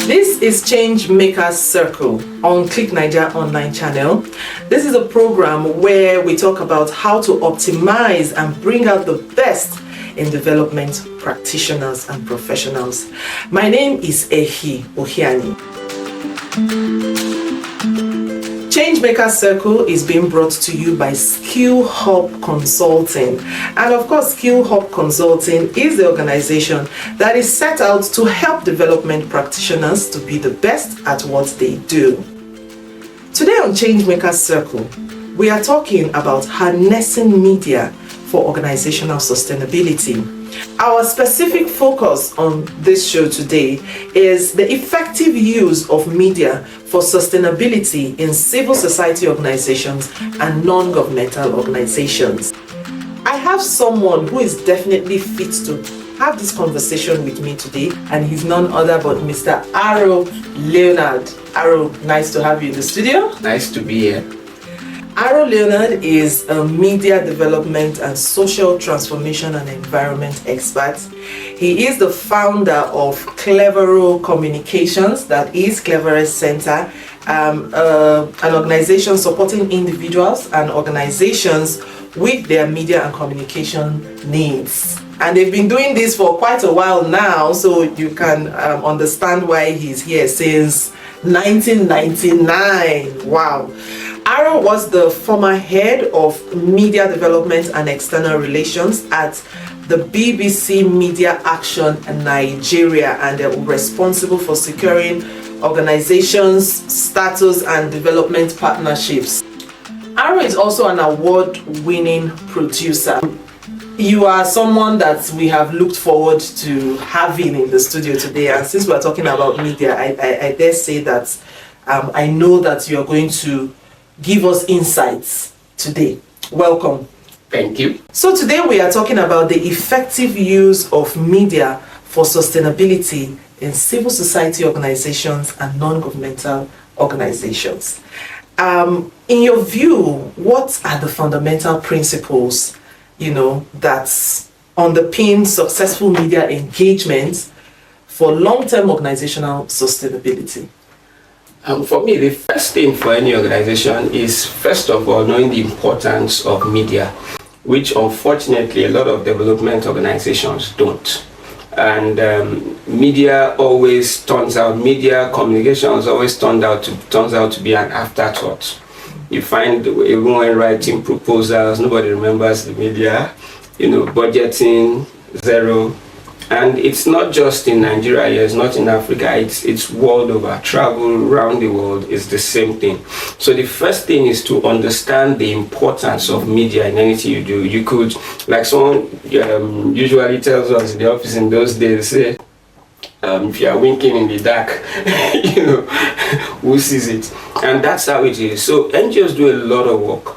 This is Changemakers Circle on Click Nigeria online channel. This is a program where we talk about how to optimize and bring out the best in development practitioners and professionals. My name is Ehi Ohiani. Changemakers Circle is being brought to you by Skill Hub Consulting. And of course, Skill Hub Consulting is the organization that is set out to help development practitioners to be the best at what they do. Today on Changemakers Circle, we are talking about harnessing media for organizational sustainability. Our specific focus on this show today is the effective use of media for sustainability in civil society organizations and non-governmental organizations. I have someone who is definitely fit to have this conversation with me today, and he's none other but Mr. Leonard. Nice to have you in the studio. Nice to be here. Leonard is a media development and social transformation and environment expert. He is the founder of Klevaro Communications, that is Klevaro's Center, an organization supporting individuals and organizations with their media and communication needs. And they've been doing this for quite a while now, so you can understand why he's here since 1999. Wow. Aaron was the former head of media development and external relations at the BBC Media Action in Nigeria, and they're responsible for securing organizations' status and development partnerships. Aaron is also an award-winning producer. You are someone that we have looked forward to having in the studio today, and since we're talking about media, I dare say that I know that you're going to give us insights today. Welcome. Thank you. So today we are talking about the effective use of media for sustainability in civil society organizations and non-governmental organizations. In your view, what are the fundamental principles, that underpin successful media engagement for long-term organizational sustainability? For me, the first thing for any organization is, first of all, knowing the importance of media, which unfortunately a lot of development organizations don't. And media communications always turns out to be an afterthought. You find even when writing proposals, nobody remembers the media, budgeting, zero. And it's not just in Nigeria, it's not in Africa, it's world over. Travel around the world is the same thing. So the first thing is to understand the importance of media in anything you do. You could, like someone usually tells us in the office in those days, say, if you are winking in the dark, who sees it? And that's how it is. So NGOs do a lot of work.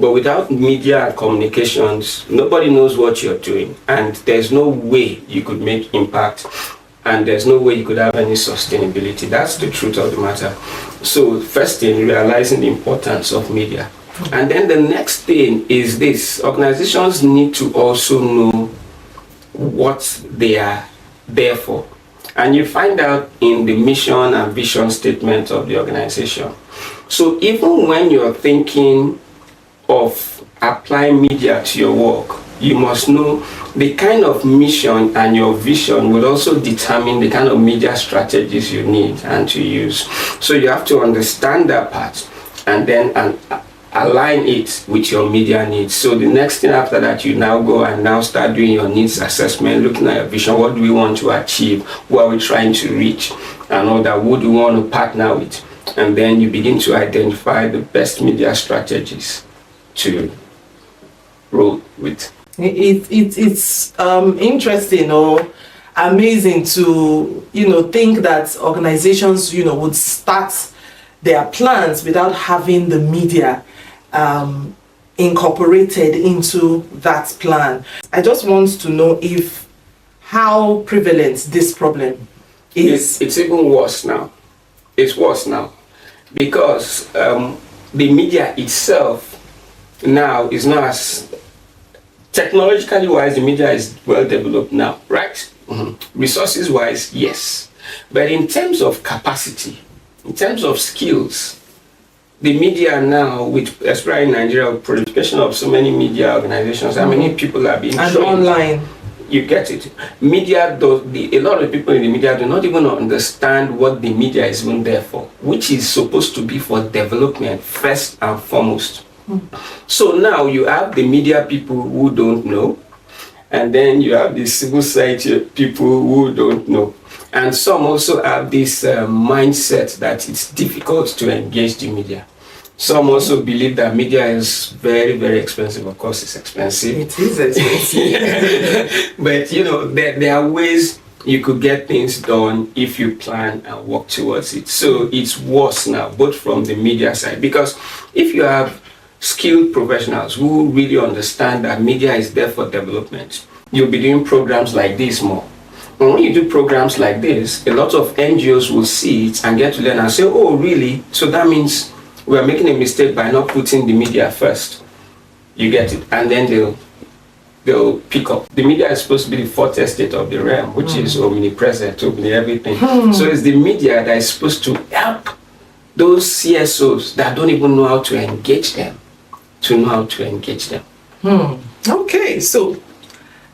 But without media and communications, nobody knows what you're doing, and there's no way you could make impact, and there's no way you could have any sustainability. That's the truth of the matter. So first thing, realizing the importance of media. And then the next thing is this: organizations need to also know what they are there for. And you find out in the mission and vision statement of the organization. So even when you're thinking of applying media to your work, you must know the kind of mission, and your vision will also determine the kind of media strategies you need and to use. So you have to understand that part and then align it with your media needs. So the next thing after that, you now go and now start doing your needs assessment, looking at your vision. What do we want to achieve? Who are we trying to reach? And all that. Who do we want to partner with? And then you begin to identify the best media strategies to roll with. It's interesting or amazing to think that organizations would start their plans without having the media incorporated into that plan. I just want to know how prevalent this problem is. It's even worse now. It's worse now because the media itself now is not as technologically wise. The media is well developed now, right? Resources wise, yes. But in terms of capacity, in terms of skills, the media now, with especially in Nigeria, with proliferation of so many media organizations, how many people are being and trained? online. You get it. Media a lot of people in the media do not even understand what the media is even there for, which is supposed to be for development first and foremost. So now you have the media people who don't know, and then you have the civil society people who don't know. And some also have this mindset that it's difficult to engage the media. Some also believe that media is very, very expensive. Of course, it's expensive. It is expensive. But, you know, there are ways you could get things done if you plan and work towards it. So it's worse now, both from the media side. Because if you have skilled professionals who really understand that media is there for development, you'll be doing programs like this more. And when you do programs like this, a lot of NGOs will see it and get to learn and say, oh, really? So that means we are making a mistake by not putting the media first. You get it? And then they'll pick up. The media is supposed to be the fourth estate of the realm, which is omnipresent, everything. So it's the media that is supposed to help those CSOs that don't even know how to engage them, to know how to engage them. Okay, so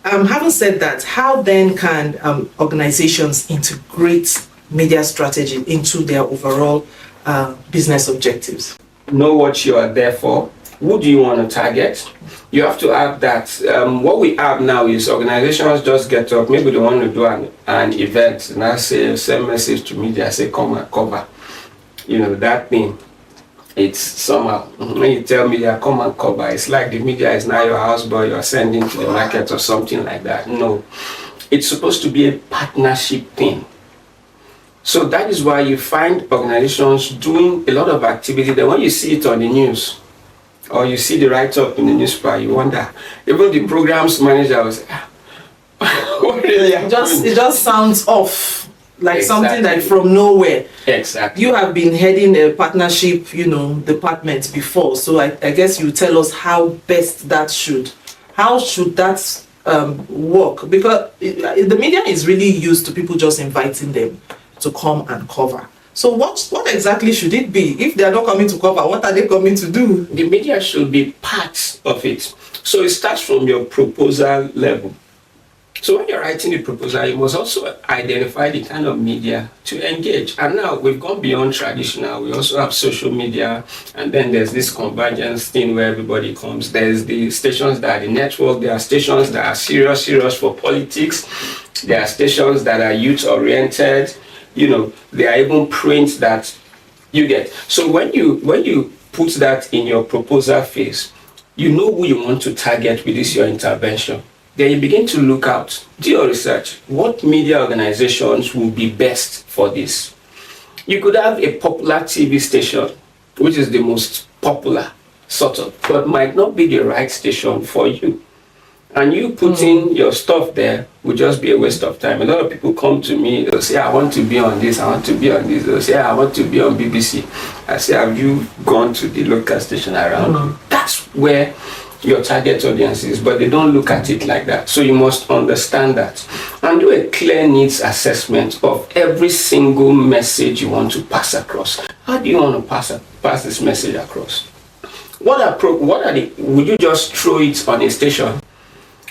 having said that, how then can organizations integrate media strategy into their overall business objectives? Know what you are there for. Who do you want to target? You have to have that. What we have now is organizations just get up. Maybe they want to do an event and I say, send message to media, say come and cover. You know, that thing. It's somehow, when you tell media come and cover, it's like the media is now your houseboy you're sending to the market or something like that. No, it's supposed to be a partnership thing. So that is why you find organizations doing a lot of activity that when you see it on the news or you see the write-up in the newspaper, you wonder, even the programs manager was what really happened? It just sounds off. Like Exactly. something like from nowhere. Exactly. You have been heading a partnership, department before. So I guess you tell us how should that work? Because the media is really used to people just inviting them to come and cover. So what exactly should it be? If they are not coming to cover, what are they coming to do? The media should be part of it. So it starts from your proposal level. So when you're writing the proposal, you must also identify the kind of media to engage. And now we've gone beyond traditional. We also have social media, and then there's this convergence thing where everybody comes. There's the stations that are the network. There are stations that are serious for politics. There are stations that are youth-oriented. There are even print that you get. So when you put that in your proposal phase, you know who you want to target with this your intervention. Then you begin to look out, do your research. What media organizations will be best for this? You could have a popular TV station, which is the most popular, sort of, but might not be the right station for you. And you putting your stuff there would just be a waste of time. A lot of people come to me, they'll say, I want to be on this, I want to be on this. They'll say, I want to be on BBC. I say, have you gone to the local station around you? That's where your target audience is, but they don't look at it like that. So you must understand that and do a clear needs assessment of every single message you want to pass across. How do you want to pass this message across? Would you just throw it on a station?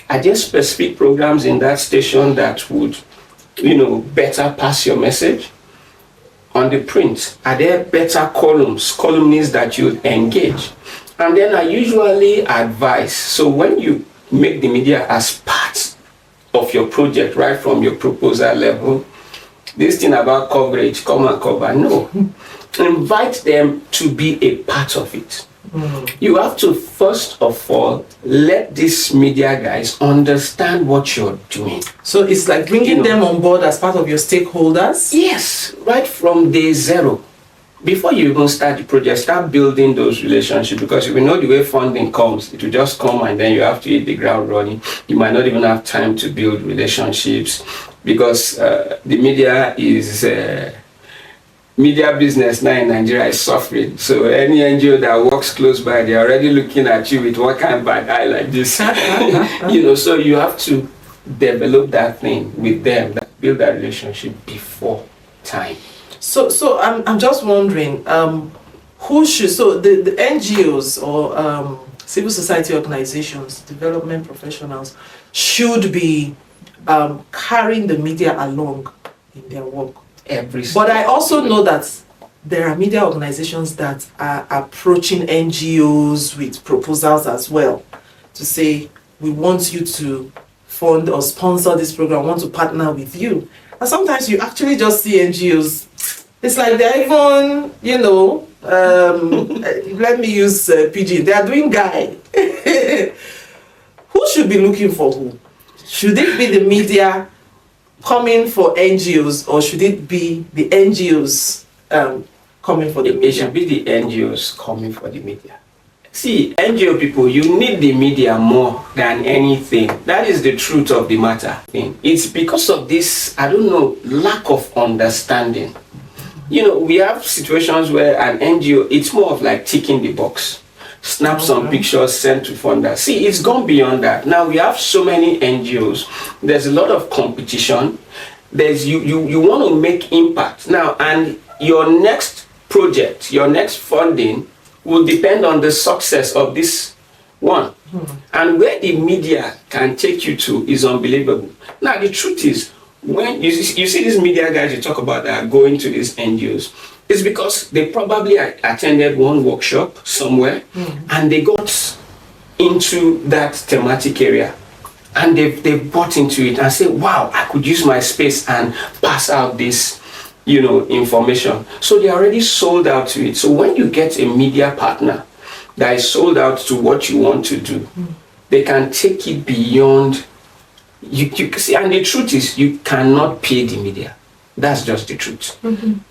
Are there specific programs in that station that would, better pass your message? On the print, are there better columnists that you engage? And then I usually advise, so when you make the media as part of your project, right from your proposal level, this thing about coverage, come and cover, no. Invite them to be a part of it. You have to, first of all, let these media guys understand what you're doing. So it's like bringing them on board as part of your stakeholders? Yes, right from day zero. Before you even start the project, start building those relationships, because if you know the way funding comes, it will just come and then you have to hit the ground running. You might not even have time to build relationships because the media business now in Nigeria is suffering. So any NGO that works close by, they're already looking at you with one kind of bad eye like this. So you have to develop that thing with them, build that relationship before time. So I'm just wondering, who should, so the NGOs or civil society organizations, development professionals should be carrying the media along in their work. But I also know that there are media organizations that are approaching NGOs with proposals as well to say, we want you to fund or sponsor this program, want to partner with you. And sometimes you actually just see NGOs, it's like they're even, let me use PG, they are doing guy. Who should be looking for who? Should it be the media coming for NGOs, or should it be the NGOs coming for the media? It should be the NGOs coming for the media. See, NGO people, you need the media more than anything. That is the truth of the matter. It's because of this, lack of understanding. We have situations where an NGO, it's more of like ticking the box. Snap some pictures, send to funders. See, it's gone beyond that. Now we have so many NGOs. There's a lot of competition. There's you want to make impact. Now, and your next project, your next funding will depend on the success of this one. And where the media can take you to is unbelievable. Now, the truth is, when you see these media guys you talk about that are going to these NGOs, it's because they probably attended one workshop somewhere and they got into that thematic area and they've bought into it and say, wow, I could use my space and pass out this information. So they're already sold out to it. So when you get a media partner that is sold out to what you want to do, they can take it beyond. You see, and the truth is, you cannot pay the media. That's just the truth.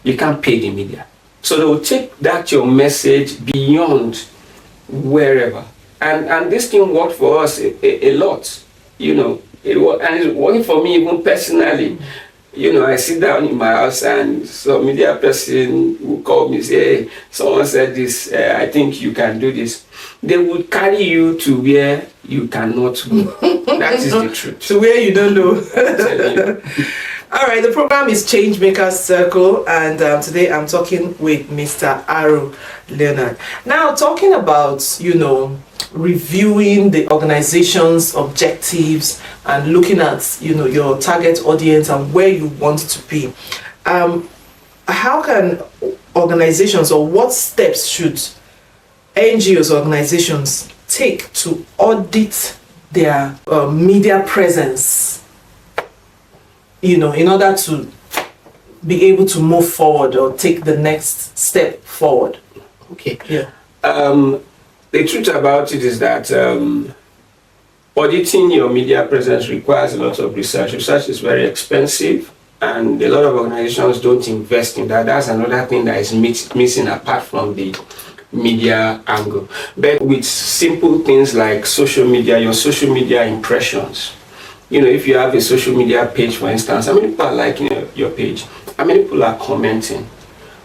You can't pay the media. So they will take that your message beyond wherever. And this thing worked for us a lot. It worked, and it's working for me even personally. I sit down in my house and some media person will call me, say, hey, someone said this, I think you can do this. They would carry you to where you cannot go. That is the truth. To where you don't know. All right, the program is Changemakers Circle, and today I'm talking with Mr. Aro Leonard. Now, talking about, reviewing the organization's objectives and looking at, your target audience and where you want to be. How can organizations, or what steps should NGOs organizations take to audit their media presence, in order to be able to move forward or take the next step forward? Okay. Yeah. The truth about it is that auditing your media presence requires a lot of research. Research is very expensive, and a lot of organizations don't invest in that. That's another thing that is missing apart from the media angle. But with simple things like social media, your social media impressions, if you have a social media page, for instance, how many people are liking your page? How many people are commenting?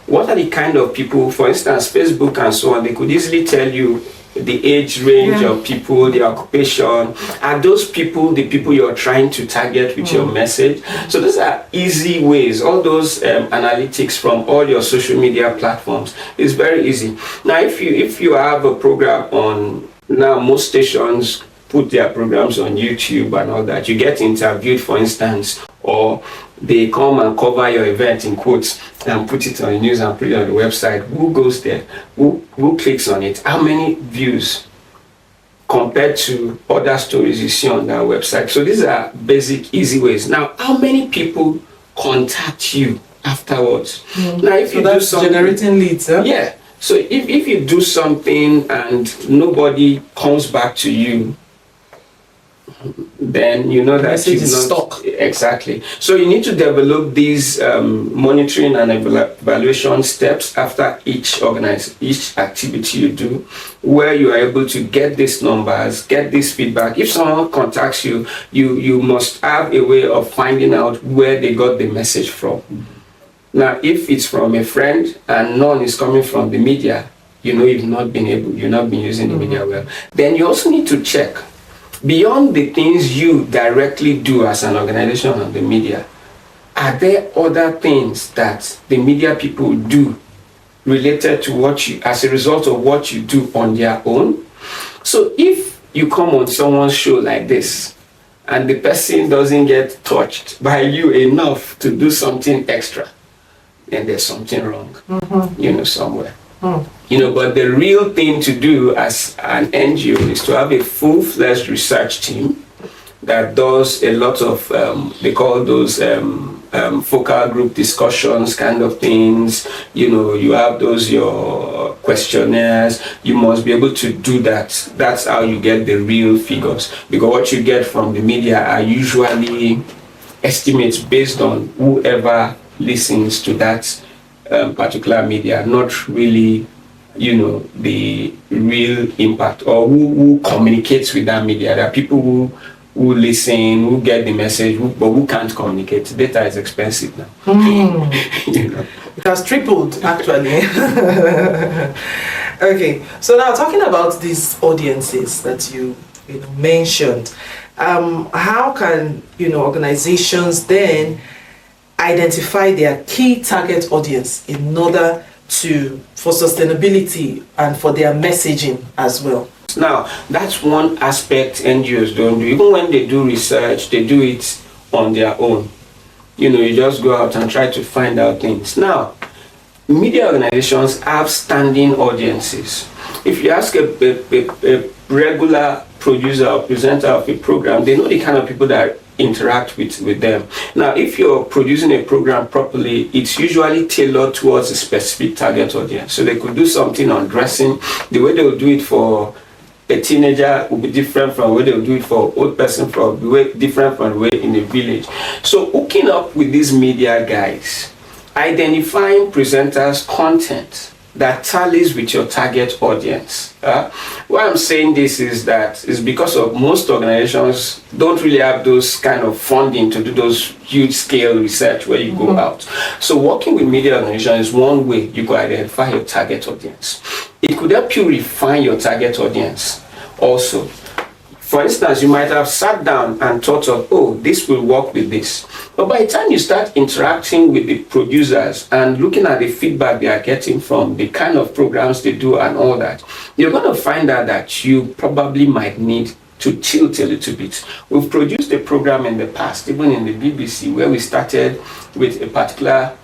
What are the kind of people, for instance, Facebook and so on, they could easily tell you the age range of people, the occupation. Are those people the people you're trying to target with your message? So those are easy ways. All those analytics from all your social media platforms is very easy. Now, if you have a program on, now most stations put their programs on YouTube and all that, you get interviewed, for instance, or they come and cover your event in quotes and put it on the news and put it on the website. Who goes there? Who clicks on it? How many views compared to other stories you see on that website? So these are basic, easy ways. Now, how many people contact you afterwards? Now, if you do something, generating leads, huh? Yeah. So if you do something and nobody comes back to you, then you know that message is stuck. Exactly. So you need to develop these monitoring and evaluation steps after each activity you do, where you are able to get these numbers, get this feedback. If someone contacts you, you must have a way of finding out where they got the message from. Now, if it's from a friend and none is coming from the media, you've not been using the media well. Then you also need to check beyond the things you directly do as an organization on the media, are there other things that the media people do related to what you, as a result of what you do on their own? So if you come on someone's show like this and the person doesn't get touched by you enough to do something extra, then there's something wrong, somewhere. But the real thing to do as an NGO is to have a full-fledged research team that does a lot of, they call those focal group discussions kind of things. You have those, your questionnaires. You must be able to do that. That's how you get the real figures. Because what you get from the media are usually estimates based on whoever listens to that particular media, not really, the real impact, or who communicates with that media. There are people who listen, who get the message, but who can't communicate. Data is expensive now. It has tripled, actually. Okay, so now talking about these audiences that you mentioned, how can organizations then identify their key target audience in order for sustainability and for their messaging as well? Now, that's one aspect NGOs don't do. Even when they do research, they do it on their own. You just go out and try to find out things. Now, media organizations have standing audiences. If you ask a regular producer or presenter of a program, they know the kind of people that interact with them. Now, if you're producing a program properly, it's usually tailored towards a specific target audience. So they could do something on dressing. The way they will do it for a teenager will be different from the way they will do it for an old person, from the way different from the way in a village. So hooking up with these media guys, identifying presenters' content that tallies with your target audience. Why I'm saying this is that is because of most organizations don't really have those kind of funding to do those huge scale research where you go out. So working with media organizations is one way you could identify your target audience. It could help you refine your target audience also. For instance, you might have sat down and thought of, oh, this will work with this. But by the time you start interacting with the producers and looking at the feedback they are getting from the kind of programs they do and all that, you're going to find out that you probably might need to tilt a little bit. We've produced a program in the past, even in the BBC, where we started with a particular,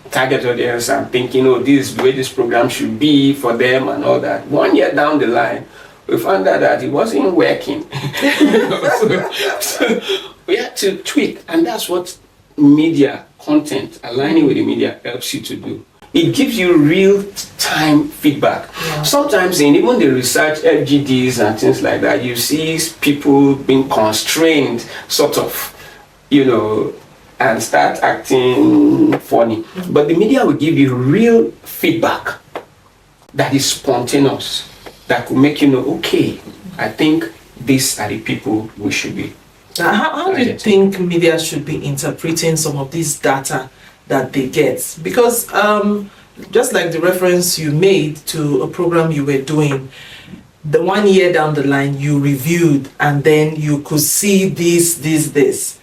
target audience and thinking, oh, this is the way this program should be for them and all that. 1 year down the line, we found out that it wasn't working. So we had to tweak, and that's what media content, aligning with the media, helps you to do. It gives you real-time feedback. Yeah. Sometimes in even the research FGDs and things like that, you see people being constrained, sort of, and start acting funny. But the media will give you real feedback that is spontaneous, that could make you know, okay, I think these are the people we should be. How do you think media should be interpreting some of this data that they get? Because just like the reference you made to a program you were doing, the 1 year down the line you reviewed and then you could see this.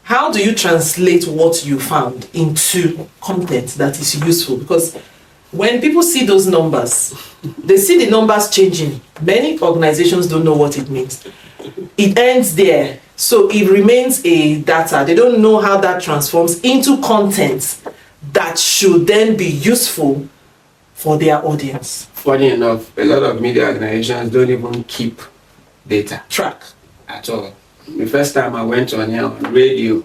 How do you translate what you found into content that is useful? Because when people see those numbers, they see the numbers changing. Many organizations don't know what it means. It ends there. So it remains a data. They don't know how that transforms into content that should then be useful for their audience. Funny enough, a lot of media organizations don't even keep data track at all. The first time I went on here on radio,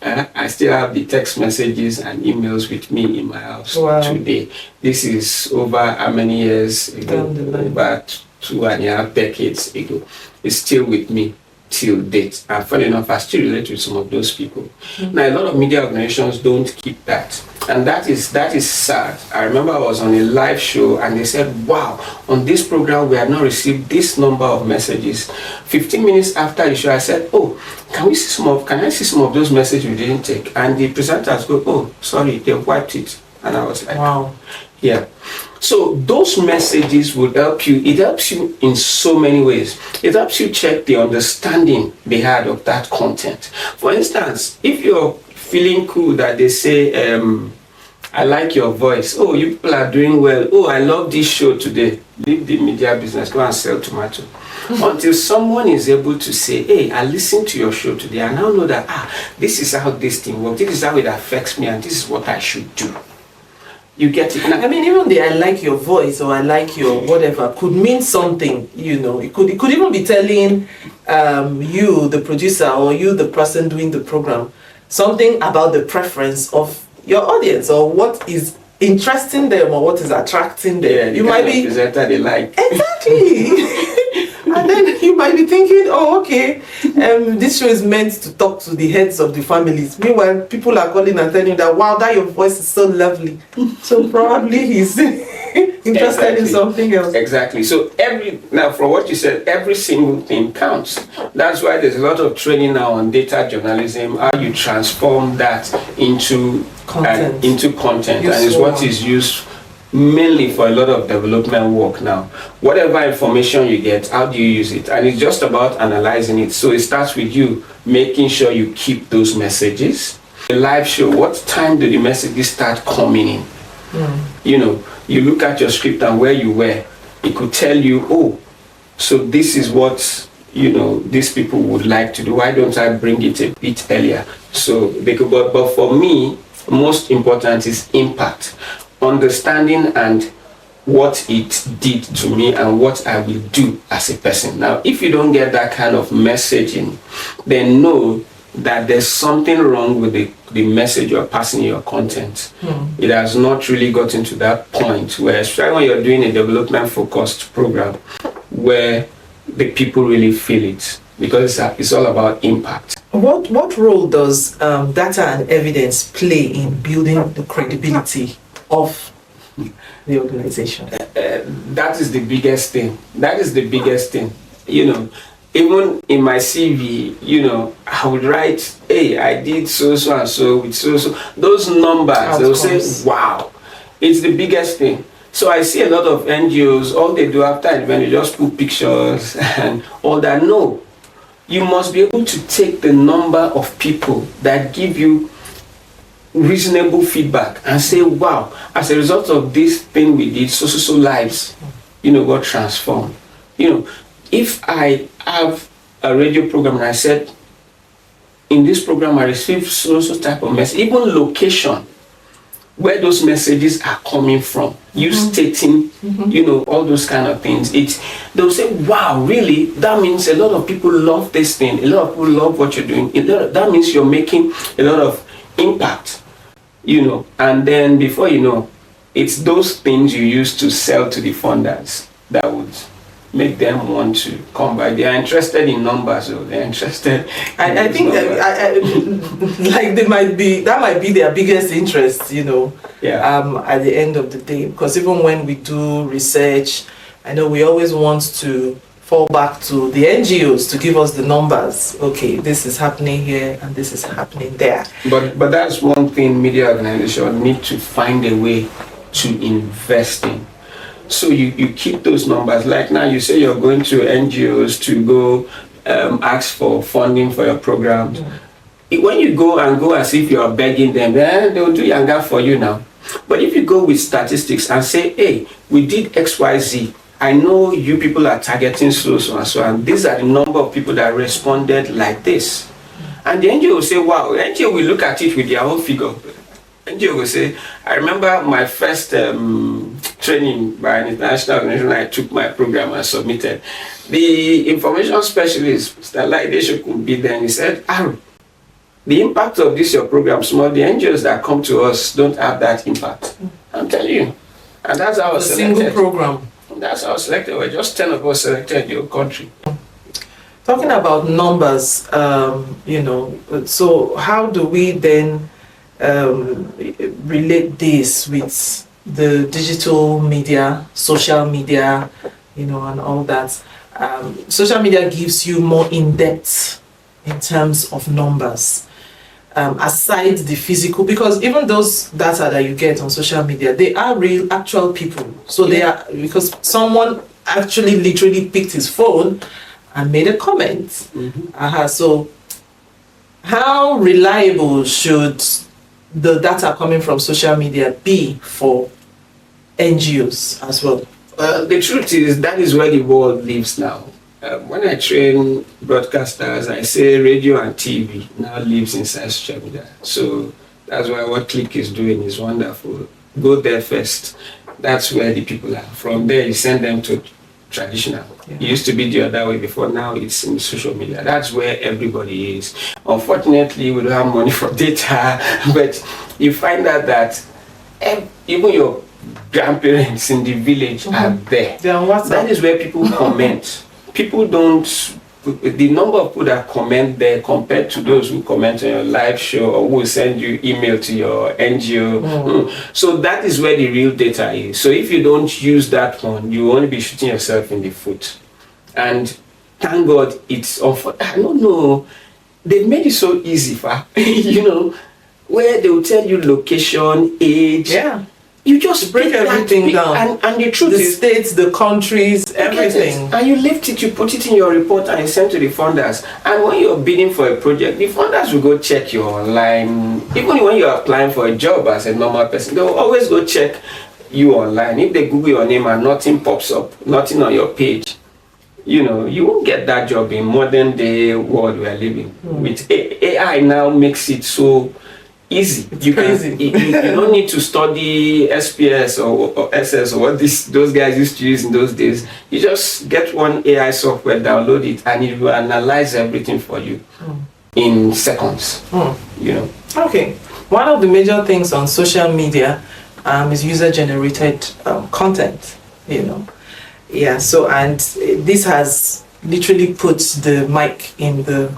I still have the text messages and emails with me in my house today. This is over how many years ago? About 2.5 decades ago. It's still with me till date. And funny enough, I still relate with some of those people. Now, a lot of media organizations don't keep that. And that is sad. I remember I was on a live show and they said, wow, on this program we had not received this number of messages. 15 minutes after the show, I said, oh, can I see some of those messages we didn't take? And the presenters go, oh, sorry, they wiped it. And I was like, wow. Yeah. So those messages would help you. It helps you in so many ways. It helps you check the understanding they had of that content. For instance, if you're feeling cool that they say, I like your voice. Oh, you people are doing well. Oh, I love this show today. Leave the media business, go and sell tomato. Until someone is able to say, hey, I listened to your show today. I now know that, this is how this thing works. This is how it affects me, and this is what I should do. You get it now? I mean, even the I like your voice or I like your whatever could mean something, It could even be telling you, the producer, or you, the person doing the program, something about the preference of your audience or what is interesting them or what is attracting them. Yeah, you might be presenter they like. Exactly. And then you might be thinking, oh, okay, this show is meant to talk to the heads of the families. Meanwhile, people are calling and telling you that, wow, that your voice is so lovely. So probably he's interested in something else. Exactly. So now from what you said, every single thing counts. That's why there's a lot of training now on data journalism, how you transform that into content. And it's what is used mainly for a lot of development work now. Whatever information you get, how do you use it? And it's just about analyzing it. So it starts with you making sure you keep those messages. A live show, what time do the messages start coming in? You look at your script and where you were, it could tell you, oh, so this is what these people would like to do. Why don't I bring it a bit earlier? So but for me, most important is impact. Understanding and what it did to me and what I will do as a person. Now, if you don't get that kind of messaging, then know that there's something wrong with the message you're passing in your content. It has not really gotten to that point where, especially when you're doing a development focused program, where the people really feel it, because it's all about impact. What role does data and evidence play in building the credibility of the organization? That is the biggest thing. Even in my CV, I would write, hey, I did so and so with so. Those numbers, they'll say, wow. It's the biggest thing. So I see a lot of NGOs, all they do after an event, they just put pictures and all that. No, you must be able to take the number of people that give you reasonable feedback and say, wow, as a result of this thing we did, so lives, got transformed. If I have a radio program and I said, in this program I received so type of message, even location, where those messages are coming from, you stating, all those kind of things, they'll say, wow, really? That means a lot of people love this thing, a lot of people love what you're doing. That means you're making a lot of impact. And then before you know, it's those things you use to sell to the funders that would make them want to come by. They are interested in numbers, so they're interested. I think that might be their biggest interest, at the end of the day. Because even when we do research, I know we always want to fall back to the NGOs to give us the numbers. Okay, this is happening here and this is happening there. But that's one thing media organizations need to find a way to invest in. So you keep those numbers. Like now you say you're going to NGOs to go ask for funding for your programs. When you go as if you're begging them, they'll do yanga for you now. But if you go with statistics and say, hey, we did XYZ, I know you people are targeting so and so, and these are the number of people that responded like this. And the NGO will say, wow, the NGO will look at it with their own figure. NGO will say, I remember my first training by an international organization, I took my program and submitted. The information specialist, Mr. Laidesho, could be there, and he said, the impact of this your program small, the NGOs that come to us don't have that impact. I'm telling you. And that's how I was selected. Single program. That's how I was selected. We're just 10 of us selected in your country. Talking about numbers, so how do we then relate this with the digital media, social media, and all that? Social media gives you more in-depth in terms of numbers. aside the physical, because even those data that you get on social media, they are real actual people. So they are, because someone actually literally picked his phone and made a comment. So how reliable should the data coming from social media be for NGOs as well? The truth is, that is where the world lives now. When I train broadcasters, I say radio and TV now lives inside social media. So that's why what Click is doing is wonderful. Go there first. That's where the people are. From there, you send them to traditional. It used to be the other way before. Now it's in social media. That's where everybody is. Unfortunately, we don't have money for data, but you find out that even your grandparents in the village are there. That is where people comment. People don't, the number of people that comment there compared to those who comment on your live show or who will send you email to your NGO. So that is where the real data is. So if you don't use that one, you will only be shooting yourself in the foot. And thank God it's I don't know, they've made it so easy for where they will tell you location, age. You just break everything down. And the truth is, the states, the countries, everything. And you lift it, you put it in your report and you send to the funders. And when you're bidding for a project, the funders will go check you online. Even when you're applying for a job as a normal person, they'll always go check you online. If they Google your name and nothing pops up, nothing on your page, you won't get that job in modern day world we are living. With AI now makes it so easy. You don't need to study SPS or SS or what those guys used to use in those days. You just get one AI software, download it, and it will analyze everything for you in seconds. Okay. One of the major things on social media is user-generated content. So and this has literally put the mic in the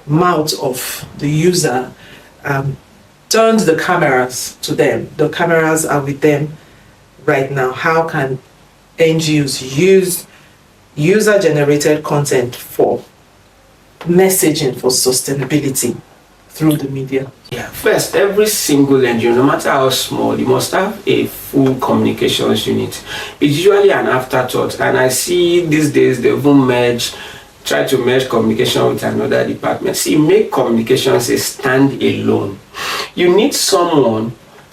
mouth of the user. Turned the cameras to them. The cameras are with them right now. How can NGOs use user-generated content for messaging for sustainability through the media? First, every single NGO, no matter how small, you must have a full communications unit. It's usually an afterthought, and I see these days they even try to merge communication with another department. See, make communications a stand-alone. You need someone,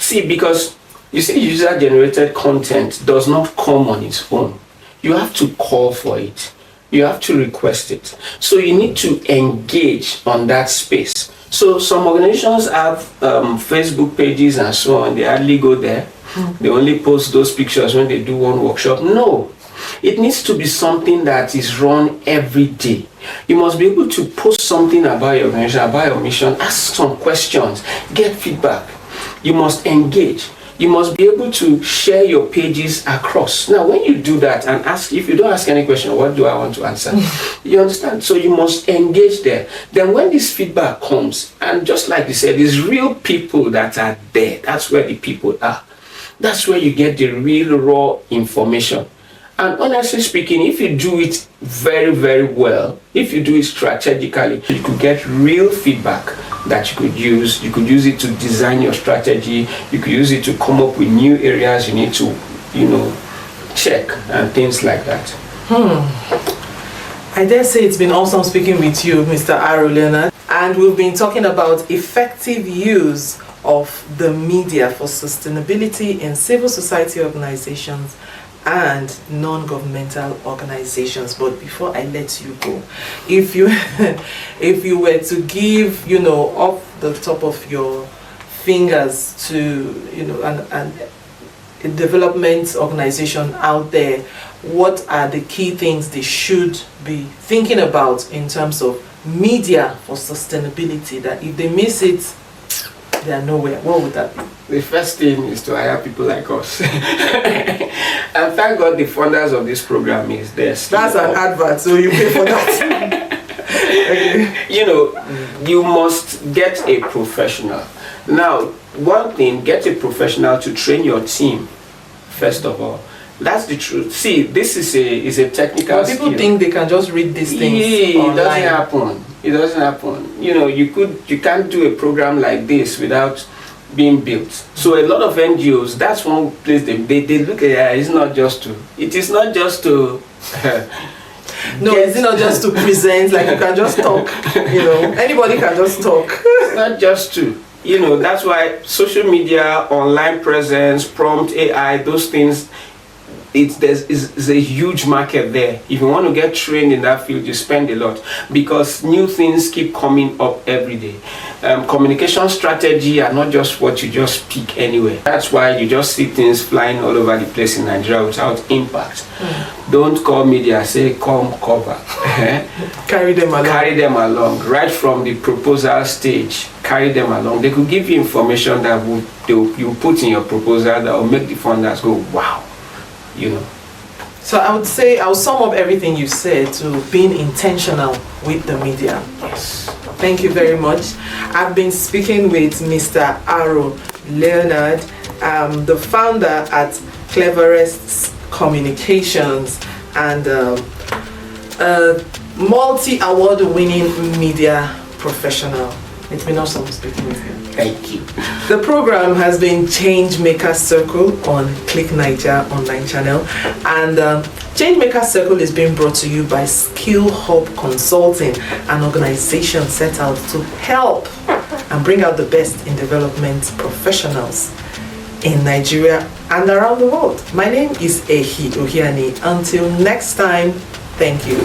because you see, user-generated content does not come on its own. You have to call for it. You have to request it. So you need to engage on that space. So some organizations have Facebook pages and so on. They hardly go there. They only post those pictures when they do one workshop. No. It needs to be something that is run every day. You must be able to post something about your organization, about your mission, ask some questions, get feedback. You must engage. You must be able to share your pages across. Now, when you do that and ask, if you don't ask any question, what do I want to answer? You understand? So you must engage there. Then when this feedback comes, and just like you said, it's real people that are there. That's where the people are. That's where you get the real raw information. And honestly speaking, if you do it very, very well, if you do it strategically, you could get real feedback that you could use. You could use it to design your strategy. You could use it to come up with new areas you need to, check and things like that. I dare say it's been awesome speaking with you, Mr. Leonard. And we've been talking about effective use of the media for sustainability in civil society organizations and non-governmental organizations. But before I let you go, if you were to give off the top of your fingers to a development organization out there, what are the key things they should be thinking about in terms of media for sustainability, that if they miss it, they are nowhere? What would that be? The first thing is to hire people like us. And thank God the funders of this program is there. That's an advert, so you pay for that. Okay. You must get a professional. Now, one thing, get a professional to train your team, first of all. That's the truth. See, this is a technical skill. People think they can just read these things online. It doesn't happen. It doesn't happen. You know, you can't do a program like this without being built. So a lot of NGOs, that's one place they look at. It is not just to no, it's not just to present, like you can just talk, you know, anybody can just talk. It's not just to, you know, that's why social media, online presence, prompt AI, those things, there's a huge market there. If you want to get trained in that field, you spend a lot, because new things keep coming up every day. Communication strategy are not just what you just pick anywhere. That's why you just see things flying all over the place in Nigeria without impact. Don't call media, say come cover. Carry them along. Carry them along, right from the proposal stage. Carry them along. They could give you information that you put in your proposal that will make the funders go, wow. You know. So I would say, I'll sum up everything you said to being intentional with the media. Yes. Thank you very much. I've been speaking with Mr. Leonard, the founder at Klevaro Communications and a multi-award winning media professional. It's been awesome speaking with you. Thank you. The program has been Changemakers Circle on Click Niger online channel, and Changemakers Circle is being brought to you by Skill Hub Consulting, an organization set out to help and bring out the best in development professionals in Nigeria and around the world. My name is Ehi Ohiani. Until next time, thank you.